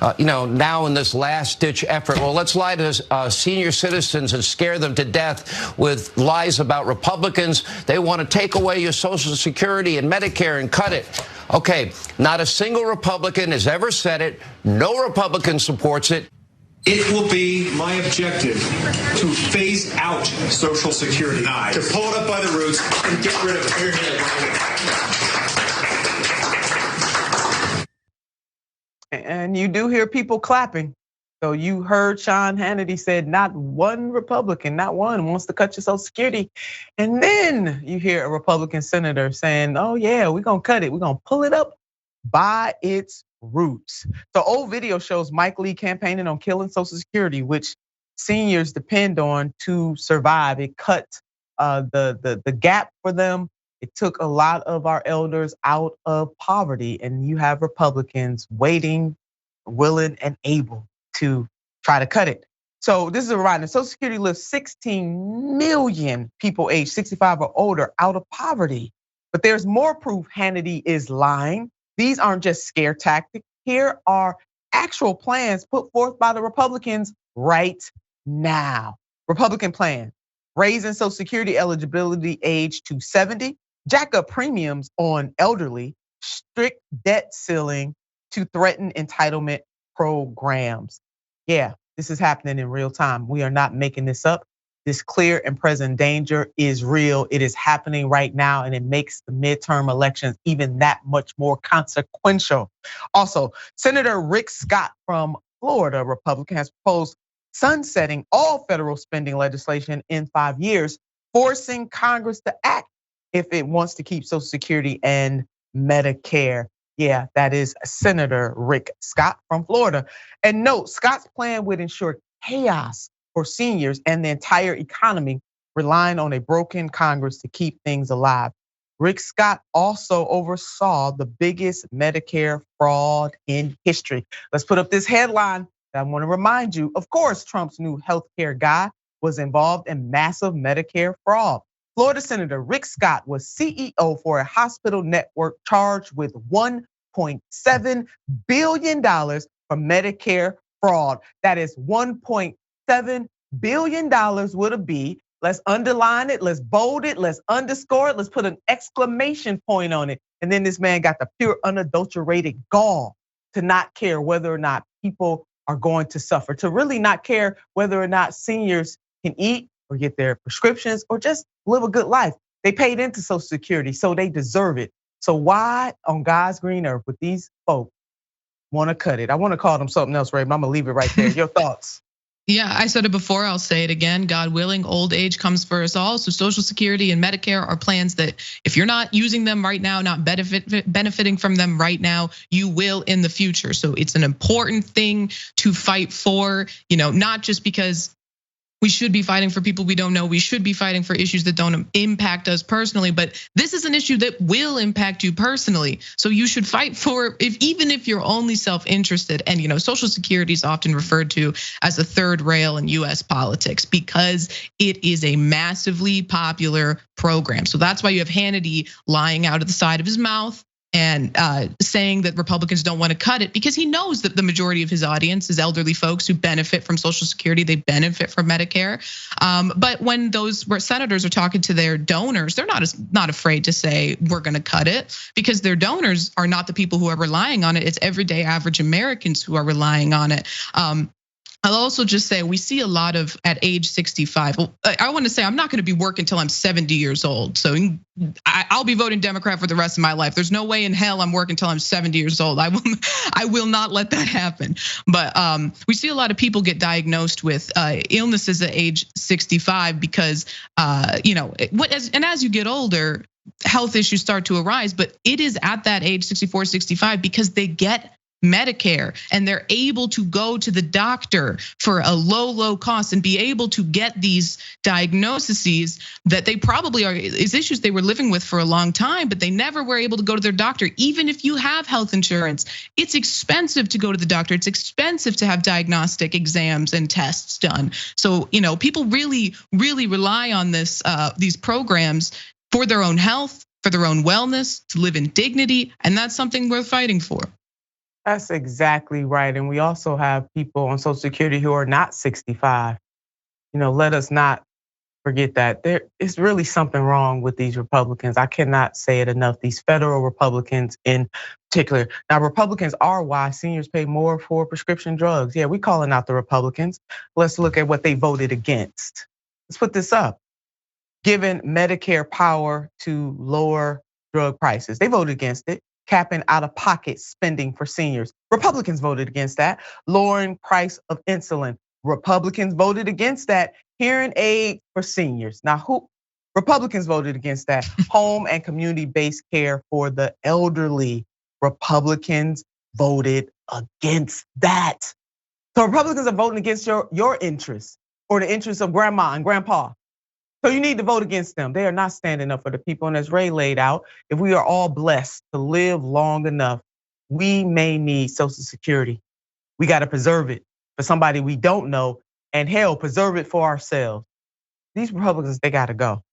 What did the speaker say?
Now in this last-ditch effort, well, let's lie to senior citizens and scare them to death with lies about Republicans. They want to take away your Social Security and Medicare and cut it. Okay, not a single Republican has ever said it. No Republican supports it. It will be my objective to phase out Social Security, to pull it up by the roots and get rid of it. And you do hear people clapping. So you heard Sean Hannity said not one Republican, not one, wants to cut your Social Security. And then you hear a Republican senator saying, oh yeah, we're gonna cut it. We're gonna pull it up by its roots. So old video shows Mike Lee campaigning on killing Social Security, which seniors depend on to survive. It cut the gap for them. It took a lot of our elders out of poverty, and you have Republicans waiting, willing, and able to try to cut it. So this is a reminder, Social Security lifts 16 million people aged 65 or older out of poverty. But there's more proof Hannity is lying. These aren't just scare tactics. Here are actual plans put forth by the Republicans right now. Republican plan, raising Social Security eligibility age to 70, jack up premiums on elderly, strict debt ceiling to threaten entitlement programs. Yeah, this is happening in real time. We are not making this up. This clear and present danger is real. It is happening right now, and it makes the midterm elections even that much more consequential. Also, Senator Rick Scott from Florida, Republican, has proposed sunsetting all federal spending legislation in 5 years, forcing Congress to act if it wants to keep Social Security and Medicare. Yeah, that is Senator Rick Scott from Florida. And note, Scott's plan would ensure chaos for seniors and the entire economy, relying on a broken Congress to keep things alive. Rick Scott also oversaw the biggest Medicare fraud in history. Let's put up this headline. I want to remind you, of course, Trump's new healthcare guy was involved in massive Medicare fraud. Florida Senator Rick Scott was CEO for a hospital network charged with $1.7 billion for Medicare fraud. That is $1.7 billion would it be. Let's underline it, let's bold it, let's underscore it, let's put an exclamation point on it. And then this man got the pure unadulterated gall to not care whether or not people are going to suffer, to really not care whether or not seniors can eat or get their prescriptions or just live a good life. They paid into Social Security, so they deserve it. So why on God's green earth would these folks want to cut it? I want to call them something else, Ray, but I'm gonna leave it right there. Your thoughts? Yeah, I said it before, I'll say it again. God willing, old age comes for us all. So Social Security and Medicare are plans that if you're not using them right now, not benefiting from them right now, you will in the future. So it's an important thing to fight for, not just because we should be fighting for people we don't know. We should be fighting for issues that don't impact us personally, but this is an issue that will impact you personally. So you should fight for it, even if you're only self-interested. And Social Security is often referred to as a third rail in US politics because it is a massively popular program. So that's why you have Hannity lying out of the side of his mouth and saying that Republicans don't want to cut it because he knows that the majority of his audience is elderly folks who benefit from Social Security, they benefit from Medicare. But when those senators are talking to their donors, they're not afraid to say we're going to cut it because their donors are not the people who are relying on it. It's everyday average Americans who are relying on it. I'll also just say we see a lot of at age 65. I want to say I'm not going to be working until I'm 70 years old. So I'll be voting Democrat for the rest of my life. There's no way in hell I'm working until I'm 70 years old. I will not let that happen. But we see a lot of people get diagnosed with illnesses at age 65 because as you get older, health issues start to arise. But it is at that age 64, 65 because they get Medicare and they're able to go to the doctor for a low cost and be able to get these diagnoses that they probably is issues they were living with for a long time, but they never were able to go to their doctor. Even if you have health insurance, it's expensive to go to the doctor. It's expensive to have diagnostic exams and tests done. So, people really rely on these programs for their own health, for their own wellness, to live in dignity, and that's something worth fighting for. That's exactly right. And we also have people on Social Security who are not 65. Let us not forget that. There is really something wrong with these Republicans. I cannot say it enough. These federal Republicans in particular. Now, Republicans are why seniors pay more for prescription drugs. Yeah, we calling out the Republicans. Let's look at what they voted against. Let's put this up. Given Medicare power to lower drug prices. They voted against it, capping out-of-pocket spending for seniors. Republicans voted against that. Lowering price of insulin. Republicans voted against that. Hearing aid for seniors. Now, who? Republicans voted against that. Home and community-based care for the elderly. Republicans voted against that. So Republicans are voting against your interests or the interests of grandma and grandpa. So you need to vote against them. They are not standing up for the people. And as Ray laid out, if we are all blessed to live long enough, we may need Social Security. We got to preserve it for somebody we don't know, and hell, preserve it for ourselves. These Republicans, they got to go.